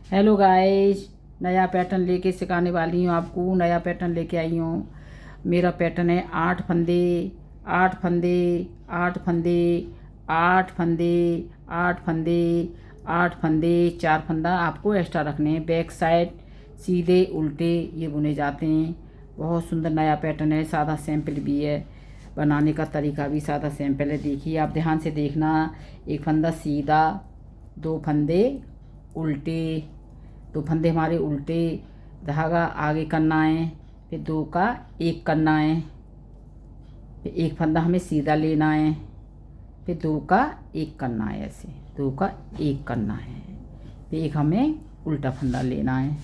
Hello guys, नया pattern लेके सिखाने वाली हूँ आपको। नया पैटर्न लेके आई हूँ। मेरा पैटर्न है 8 फंदे, 8 फंदे, 8 फंदे, 8 फंदे, 8 फंदे, 8 फंदे। 4 फंदा आपको एक्स्ट्रा रखने हैं। बैक साइड सीधे उल्टे ये बुने जाते हैं। बहुत सुंदर नया पैटर्न है। सादा सैंपल भी है, बनाने का तरीका भी सादा सैंपल है। देखिए, आप ध्यान से देखना। एक फंदा सीधा, 2 फंदे उल्टे, 2 फंदे हमारे उल्टे, धागा आगे करना है, फिर 2 का 1 करना है, फिर 1 फंदा हमें सीधा लेना है, फिर 2 का 1 करना है, ऐसे 2 का 1 करना है, फिर एक हमें उल्टा फंदा लेना है।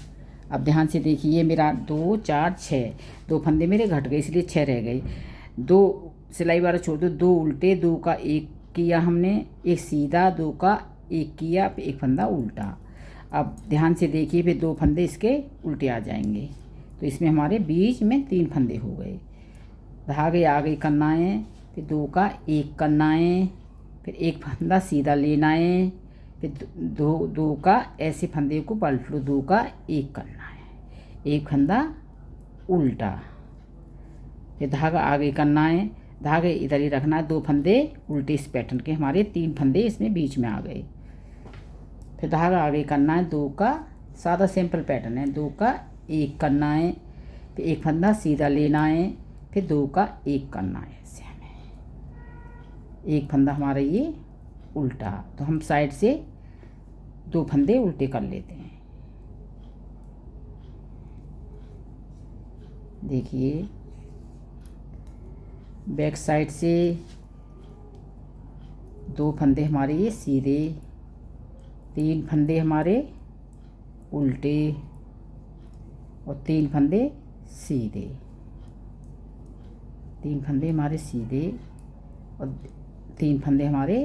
अब ध्यान से देखिए, मेरा 2 4 6, 2 फंदे मेरे घट गए इसलिए 6 रह गए। 2 सिलाई वाला छोड़ दो, 2 उल्टे, 2 का 1 किया हमने, 1 सीधा, 2 का 1 किया, फिर 1 फंदा उल्टा। अब ध्यान से देखिए, फिर 2 फंदे इसके उल्टे आ जाएंगे, तो इसमें हमारे बीच में 3 फंदे हो गए। धागे आगे करना है, फिर 2 का 1 करना है, फिर 1 फंदा सीधा लेना है, फिर 2 का ऐसे फंदे को पलट लो, 2 का 1 करना है, 1 फंदा उल्टा, फिर धागा आगे करना है, धागे इधर ही रखना है। 2 फंदे उल्टे इस पैटर्न के हमारे 3 फंदे इसमें बीच में आ गए। फिर धागा आगे करना है, 2 का, सादा सिंपल पैटर्न है, 2 का 1 करना है, फिर 1 फंदा सीधा लेना है, फिर 2 का 1 करना है। ऐसे हमें 1 फंदा हमारा ये उल्टा, तो हम साइड से 2 फंदे उल्टे कर लेते हैं। देखिए, बैक साइड से 2 फंदे हमारे ये सीधे, 3 फंदे हमारे उल्टे और 3 फंदे सीधे, 3 फंदे हमारे सीधे और 3 फंदे हमारे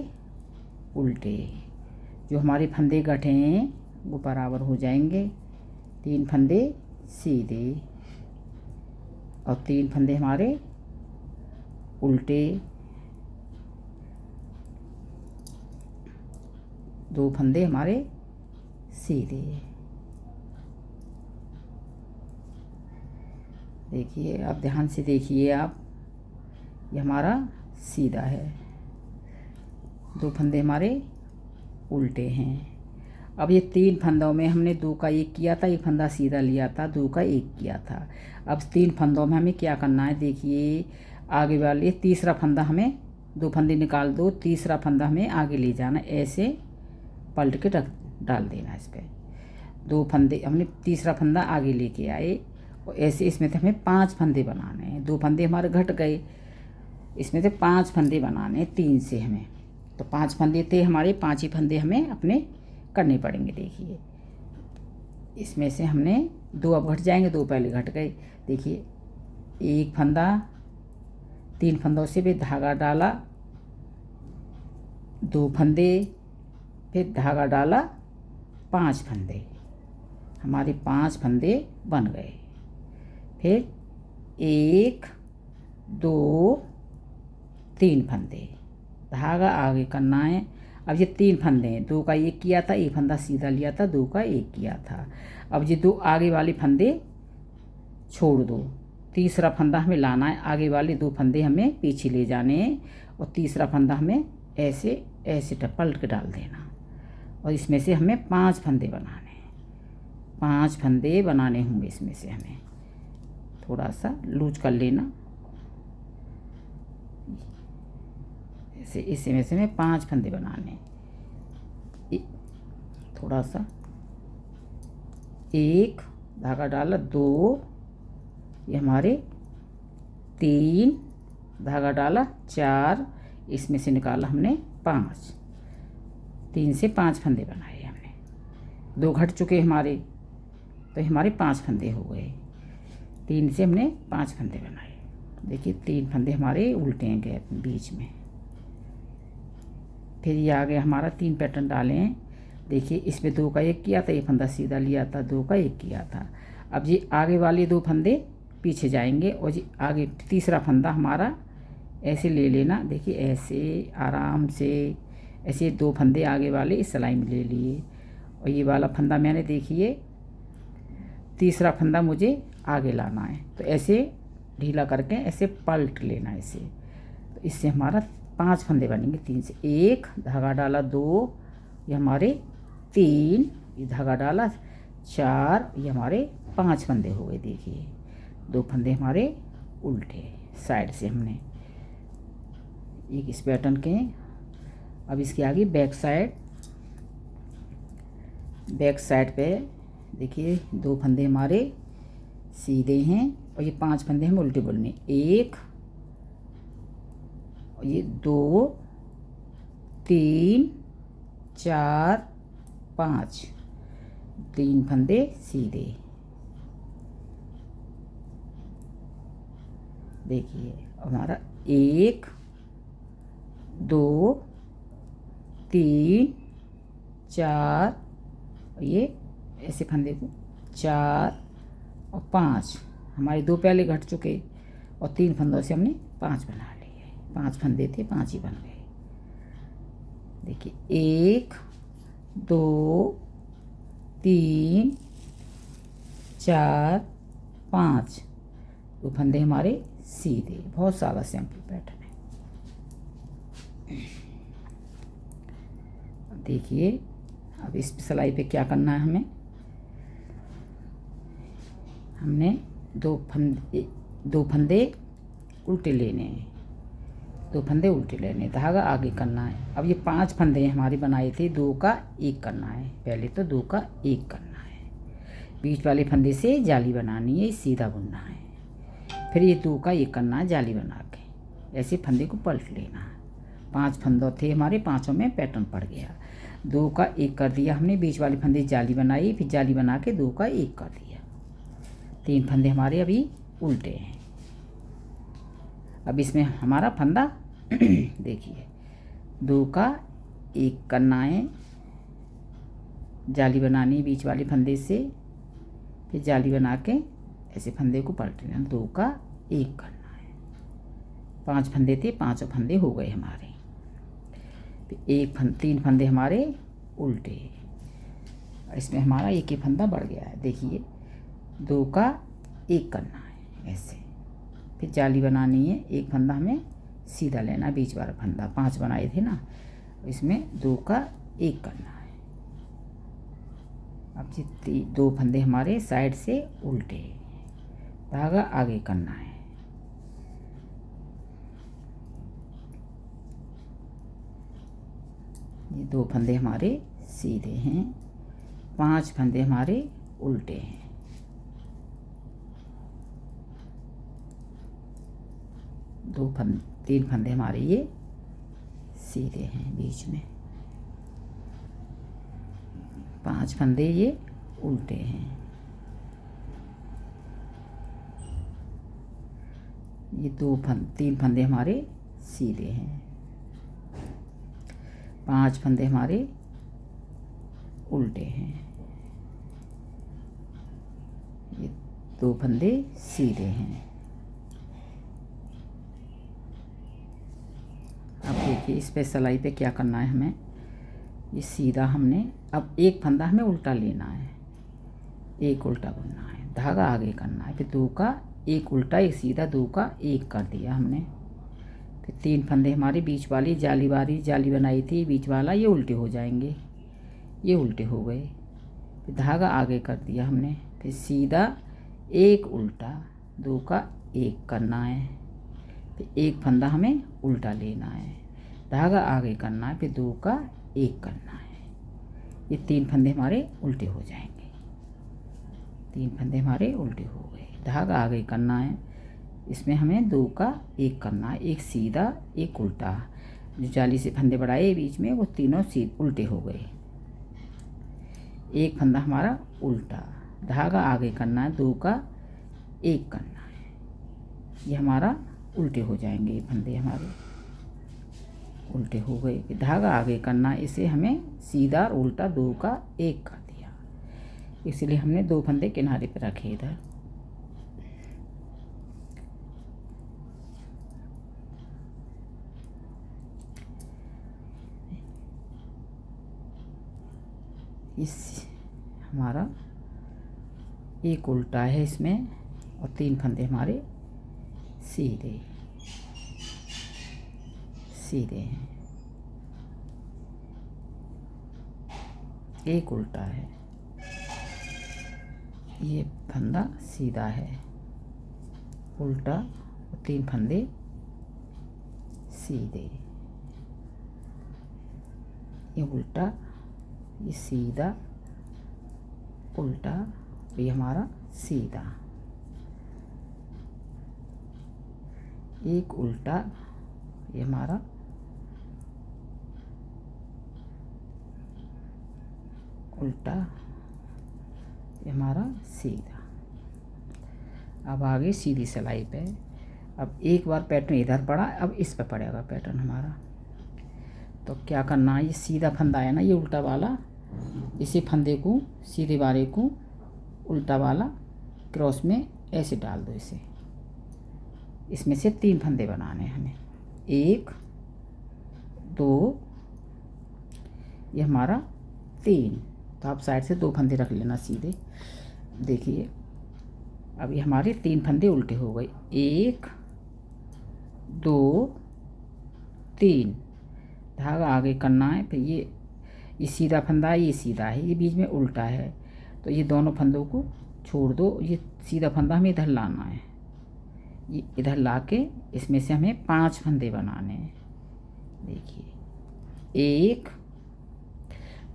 उल्टे। जो हमारे फंदे गठे हैं वो बराबर हो जाएंगे। 3 फंदे सीधे और 3 फंदे हमारे उल्टे, 2 फंदे हमारे सीधे। देखिए, अब ध्यान से देखिए आप, ये हमारा सीधा है, 2 फंदे हमारे उल्टे हैं। अब ये 3 फंदों में हमने 2 का 1 किया था, 1 फंदा सीधा लिया था, 2 का 1 किया था। अब 3 फंदों में हमें क्या करना है, देखिए आगे वाले तीसरा फंदा हमें, 2 फंदे निकाल दो, तीसरा फंदा हमें आगे ले जाना, ऐसे पलट के रख डाल देना इस पर। 2 फंदे हमने तीसरा फंदा आगे लेके आए और ऐसे इसमें से हमें 5 फंदे बनाने हैं। 2 फंदे हमारे घट गए, इसमें से 5 फंदे बनाने हैं 3 से हमें, तो 5 फंदे थे हमारे, 5 ही फंदे हमें अपने करने पड़ेंगे। देखिए, इसमें से हमने 2 अब घट जाएंगे, 2 पहले घट गए। देखिए, 1 फंदा, 3 फंदों से भी धागा डाला, 2 फंदे, फिर धागा डाला, 5 फंदे, हमारे 5 फंदे बन गए। फिर 1 2 3 फंदे, धागा आगे करना है। अब ये 3 फंदे हैं, 2 का 1 किया था, 1 फंदा सीधा लिया था, 2 का 1 किया था। अब ये 2 आगे वाले फंदे छोड़ दो, तीसरा फंदा हमें लाना है, आगे वाले 2 फंदे हमें पीछे ले जाने हैं और तीसरा फंदा हमें ऐसे ऐसे पलट के डाल देना, और इसमें से हमें 5 फंदे बनाने हैं। 5 फंदे बनाने होंगे, इसमें से हमें थोड़ा सा लूज कर लेना, ऐसे इसमें से हमें 5 फंदे बनाने, थोड़ा सा, 1 धागा डाला, 2, ये हमारे 3 धागा डाला, 4, इसमें से निकाला हमने 5, 3 से 5 फंदे बनाए हमने। 2 घट चुके हमारे, तो हमारे 5 फंदे हो गए। 3 से हमने 5 फंदे बनाए। देखिए, 3 फंदे हमारे उल्टे हैं गैप बीच में। फिर ये आ गया हमारा 3 पैटर्न डाले हैं। देखिए, इसमें 2 का 1 किया था, 1 फंदा सीधा लिया था, 2 का 1 किया था। अब ये आगे वाले 2 फंदे पीछे जाएंगे और जी आगे तीसरा फंदा हमारा ऐसे ले लेना। देखिए, ऐसे आराम से, ऐसे 2 फंदे आगे वाले इस सिलाई में ले लिए और ये वाला फंदा मैंने देखिए तीसरा फंदा मुझे आगे लाना है, तो ऐसे ढीला करके ऐसे पलट लेना है इसे। तो इससे हमारा 5 फंदे बनेंगे। 3 से 1 धागा डाला, 2 ये हमारे 3 ये धागा डाला, 4 ये हमारे 5 फंदे हो गए। देखिए 2 फंदे हमारे उल्टे साइड से हमने एक इस पैटर्न के। अब इसके आगे बैक साइड पे देखिए 2 फंदे हमारे सीधे हैं और ये 5 फंदे हमें उल्टे बोलने। 1 और ये 2 3 4 5 3 फंदे सीधे। देखिए हमारा 1 2 3 4 ये ऐसे फंदे को 4 और 5 हमारे 2 पहले घट चुके और 3 फंदों से हमने 5 बना लिए। 5 फंदे थे, 5 ही बन गए। देखिए 1 2 3 4 5 2 फंदे हमारे सीधे। बहुत सारा सिंपल पैटर्न है। अब देखिए अब इस सिलाई पे क्या करना है हमने 2 फंदे उल्टे लेने हैं, 2 फंदे उल्टे लेने, धागा आगे करना है। अब ये 5 फंदे हमारे बनाए थे, 2 का 1 करना है। पहले तो 2 का 1 करना है, बीच वाले फंदे से जाली बनानी है, सीधा बुनना है। फिर ये 2 का 1 करना है जाली बना के, ऐसे फंदे को पलट लेना है। 5 फंदों थे हमारे, 5 में पैटर्न पड़ गया। 2 का 1 कर दिया हमने, बीच वाले फंदे जाली बनाई, फिर जाली बना के 2 का 1 कर दिया। 3 फंदे हमारे अभी उल्टे हैं। अब इसमें हमारा फंदा देखिए 2 का 1 करना है, जाली बनानी बीच वाले फंदे से, फिर जाली बना के ऐसे फंदे को पलट लेना। 2 का 1 करना है। 5 फंदे थे, 5 फंदे हो गए हमारे। 3 फंदे हमारे उल्टे, इसमें हमारा एक ही फंदा बढ़ गया है। देखिए 2 का 1 करना है ऐसे, फिर जाली बनानी है, एक फंदा हमें सीधा लेना, बीच वाला फंदा 5 बनाए थे ना, इसमें 2 का 1 करना है। अब ये 2 फंदे हमारे साइड से उल्टे, धागा आगे करना है। ये 2 फंदे हमारे सीधे हैं, 5 फंदे हमारे उल्टे हैं। 3 फंदे हमारे ये सीधे हैं बीच में, 5 फंदे ये उल्टे हैं। ये 3 फंदे हमारे सीधे हैं, 5 फंदे हमारे उल्टे हैं। ये 2 फंदे सीधे हैं। अब देखिए इस पे सिलाई पे क्या करना है हमें। ये सीधा हमने, अब एक फंदा हमें उल्टा लेना है, एक उल्टा बुनना है, धागा आगे करना है, फिर 2 का 1 उल्टा, एक सीधा, 2 का 1 कर दिया हमने। फिर 3 फंदे हमारे बीच वाली जाली बनाई थी, बीच वाला ये उल्टे हो जाएंगे, ये उल्टे हो गए। फिर धागा आगे कर दिया हमने, फिर सीधा 1 उल्टा, 2 का 1 करना है, फिर एक फंदा हमें उल्टा लेना है, धागा आगे करना है, फिर 2 का 1 करना है। ये 3 फंदे हमारे उल्टे हो जाएंगे, 3 फंदे हमारे उल्टे हो गए, धागा आगे करना है। इसमें हमें 2 का 1 करना है, एक सीधा, एक उल्टा। जो जाली से फंदे बढ़ाए बीच में, वो तीनों उल्टे हो गए। एक फंदा हमारा उल्टा, धागा आगे करना है, 2 का 1 करना है। ये हमारा उल्टे हो जाएंगे, ये फंदे हमारे उल्टे हो गए। धागा आगे करना, इसे हमें सीधा और उल्टा 2 का 1 कर दिया, इसलिए हमने 2 फंदे किनारे पर रखे इधर। इस हमारा एक उल्टा है इसमें और 3 फंदे हमारे सीधे सीधे हैं। एक उल्टा है, ये फंदा सीधा है, उल्टा और 3 फंदे सीधे, ये उल्टा, ये सीधा, उल्टा, ये हमारा सीधा, एक उल्टा, ये हमारा उल्टा, ये हमारा सीधा। अब आगे सीधी सिलाई पे। अब एक बार पैटर्न इधर पड़ा, अब इस पे पड़ेगा पैटर्न हमारा। तो क्या करना है, ये सीधा फंदा है ना, ये उल्टा वाला, इसी फंदे को सीधे वाले को उल्टा वाला क्रॉस में ऐसे डाल दो इसे। इसमें से 3 फंदे बनाने हैं हमें, 1 2, ये हमारा 3। तो आप साइड से 2 फंदे रख लेना सीधे। देखिए अब ये हमारे 3 फंदे उल्टे हो गए, 1 2 3। धागा आगे करना है, फिर ये सीधा फंदा है, ये सीधा है, ये बीच में उल्टा है, तो ये दोनों फंदों को छोड़ दो। ये सीधा फंदा हमें इधर लाना है, ये इधर ला के इसमें से हमें 5 फंदे बनाने हैं। देखिए 1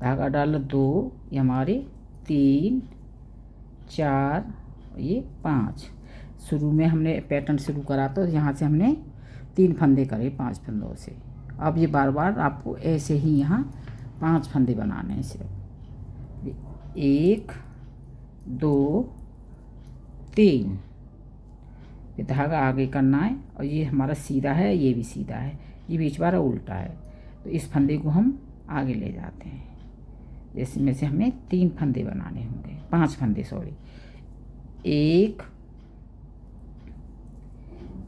धागा डाल, 2, ये हमारे 3 4, ये 5। शुरू में हमने पैटर्न शुरू करा तो यहाँ से हमने 3 फंदे करे 5 फंदों से। अब ये बार बार आपको ऐसे ही यहाँ 5 फंदे बनाने हैं सिर्फ। 1 2 3, ये धागा आगे करना है और ये हमारा सीधा है, ये भी सीधा है, ये बीच वाला उल्टा है, तो इस फंदे को हम आगे ले जाते हैं। इसमें से हमें 3 फंदे बनाने होंगे, 5 फंदे सॉरी।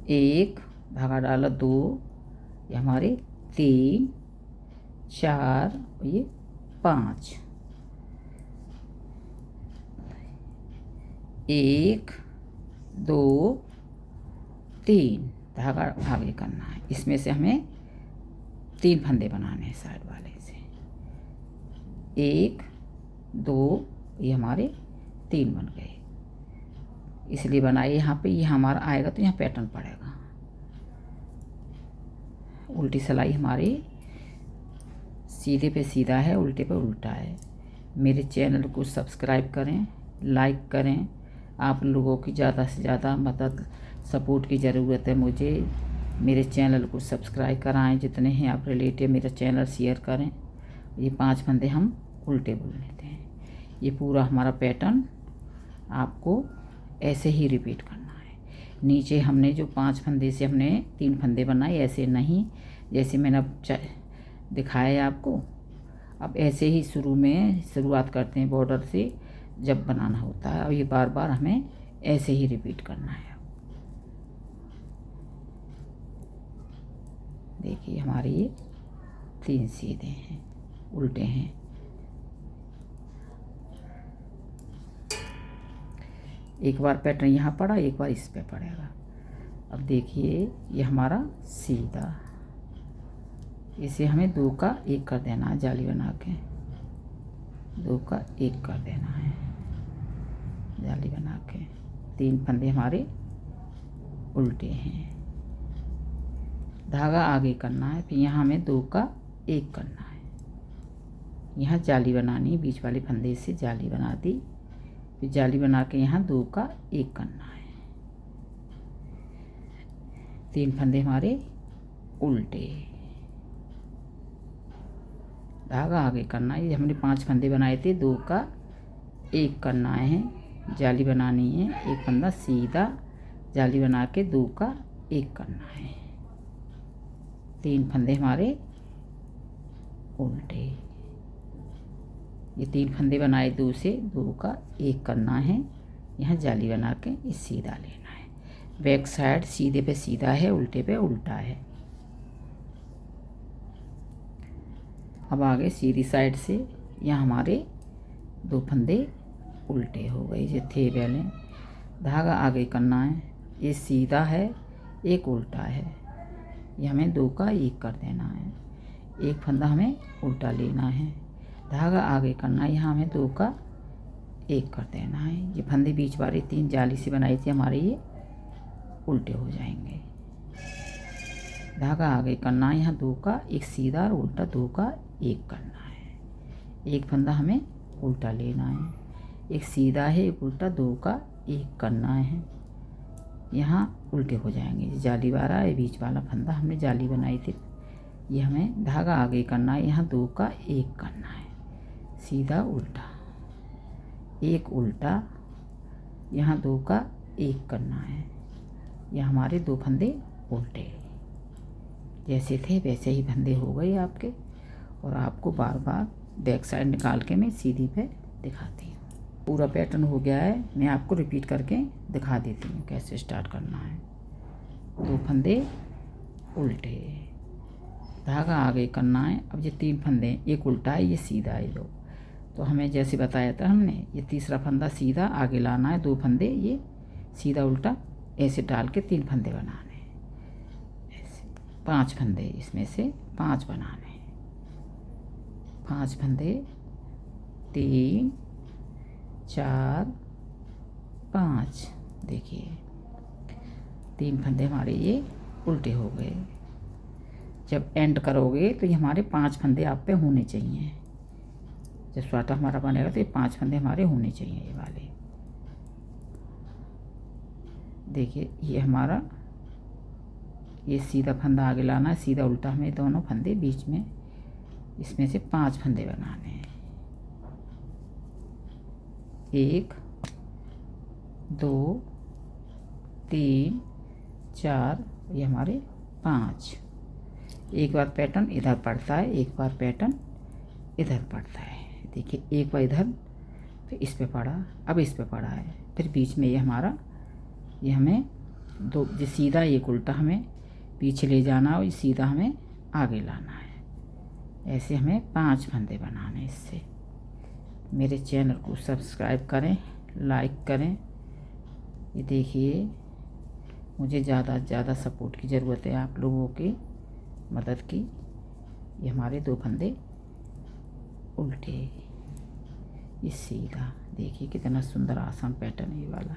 1 धागा डाला, 2, ये हमारे 3 4, ये 5। 1 2 3 धागा आगे करना है, इसमें से हमें 3 फंदे बनाने हैं साइड वाले से। 1 2, ये हमारे 3 बन गए, इसलिए बनाए यहाँ पे। ये हमारा आएगा तो यहाँ पैटर्न पड़ेगा। उल्टी सिलाई हमारी सीधे पे सीधा है, उल्टे पे उल्टा है। मेरे चैनल को सब्सक्राइब करें, लाइक करें। आप लोगों की ज़्यादा से ज़्यादा मदद सपोर्ट की ज़रूरत है मुझे। मेरे चैनल को सब्सक्राइब कराएं, जितने हैं आप रिलेटिव मेरा चैनल शेयर करें। ये 5 फंदे हम उल्टे बुन लेते हैं। ये पूरा हमारा पैटर्न आपको ऐसे ही रिपीट करना है। नीचे हमने जो 5 फंदे से हमने 3 फंदे बनाए, ऐसे नहीं जैसे मैंने अब दिखाया है आपको। अब ऐसे ही शुरुआत करते हैं बॉर्डर से जब बनाना होता है, और ये बार बार हमें ऐसे ही रिपीट करना है। देखिए हमारे ये 3 सीधे हैं, उल्टे हैं। एक बार पैटर्न यहाँ पड़ा, एक बार इस पे पड़ेगा। अब देखिए ये हमारा सीधा, इसे हमें 2 का 1 कर देना है, जाली बना के 2 का 1 कर देना है, जाली बना के। 3 फंदे हमारे उल्टे हैं, धागा आगे करना है, फिर यहाँ हमें 2 का 1 करना है। यहाँ जाली बनानी है, बीच वाले फंदे से जाली बना दी, फिर जाली बना के यहाँ 2 का 1 करना है। 3 फंदे हमारे उल्टे, धागा आगे करना है। ये हमने 5 फंदे बनाए थे, 2 का 1 करना है, जाली बनानी है, 1 फंदा सीधा, जाली बना के 2 का 1 करना है। 3 फंदे हमारे उल्टे, ये 3 फंदे बनाए 2 से, 2 का 1 करना है, यहाँ जाली बना के इस सीधा लेना है। बैक साइड सीधे पे सीधा है, उल्टे पे उल्टा है। अब आगे सीधी साइड से यहाँ हमारे दो फंदे उल्टे हो गए, ये थे पहले। धागा आगे करना है, ये सीधा है, एक उल्टा है, ये हमें दो का एक कर देना है। एक फंदा हमें उल्टा लेना है, धागा आगे करना है, यहाँ हमें दो का एक कर देना है। ये फंदे बीच वाली 3 जाली सी बनाई थी हमारे, ये उल्टे हो जाएंगे। धागा आगे करना है, यहाँ दो का एक सीधा और उल्टा, दो का एक करना है। एक फंदा हमें उल्टा लेना है, एक सीधा है, एक उल्टा, दो का एक करना है। यहाँ उल्टे हो जाएंगे। जाली वाला ये बीच वाला फंदा हमने जाली बनाई थी, ये हमें धागा आगे करना है, यहाँ दो का एक करना है, सीधा उल्टा, एक उल्टा, यहाँ दो का एक करना है। यह हमारे दो फंदे उल्टे, जैसे थे वैसे ही फंदे हो गए आपके। और आपको बार बार बैक साइड निकाल के मैं सीधी पे दिखाती हूँ। पूरा पैटर्न हो गया है, मैं आपको रिपीट करके दिखा देती हूँ कैसे स्टार्ट करना है। दो फंदे उल्टे, धागा आगे करना है। अब ये 3 फंदे, एक उल्टा है, ये सीधा है दो, तो हमें जैसे बताया था हमने, ये तीसरा फंदा सीधा आगे लाना है, दो फंदे ये सीधा उल्टा ऐसे डाल के 3 फंदे बनाने हैं। ऐसे 5 फंदे, इसमें से 5 बनाने हैं। 5 फंदे, 3 4 5, देखिए 3 फंदे हमारे ये उल्टे हो गए। जब एंड करोगे तो ये हमारे 5 फंदे आप पे होने चाहिए। जब स्वाटा हमारा बनेगा तो ये 5 फंदे हमारे होने चाहिए, ये वाले। देखिए ये हमारा, ये सीधा फंदा आगे लाना है, सीधा उल्टा हमें दोनों फंदे बीच में, इसमें से 5 फंदे बनाने हैं। 1 2 3 4, ये हमारे 5। एक बार पैटर्न इधर पड़ता है, एक बार पैटर्न इधर पड़ता है। देखिए एक बार इधर, फिर इस पे पड़ा, अब इस पे पड़ा है, फिर बीच में ये हमारा, ये हमें दो, ये सीधा एक उल्टा हमें पीछे ले जाना और सीधा हमें आगे लाना है। ऐसे हमें 5 फंदे बनाने। इससे मेरे चैनल को सब्सक्राइब करें, लाइक करें। ये देखिए मुझे ज़्यादा से ज़्यादा सपोर्ट की ज़रूरत है, आप लोगों की मदद की। ये हमारे 2 फंदे उल्टे, ये सीधा, देखिए कितना सुंदर आसान पैटर्न है ये वाला।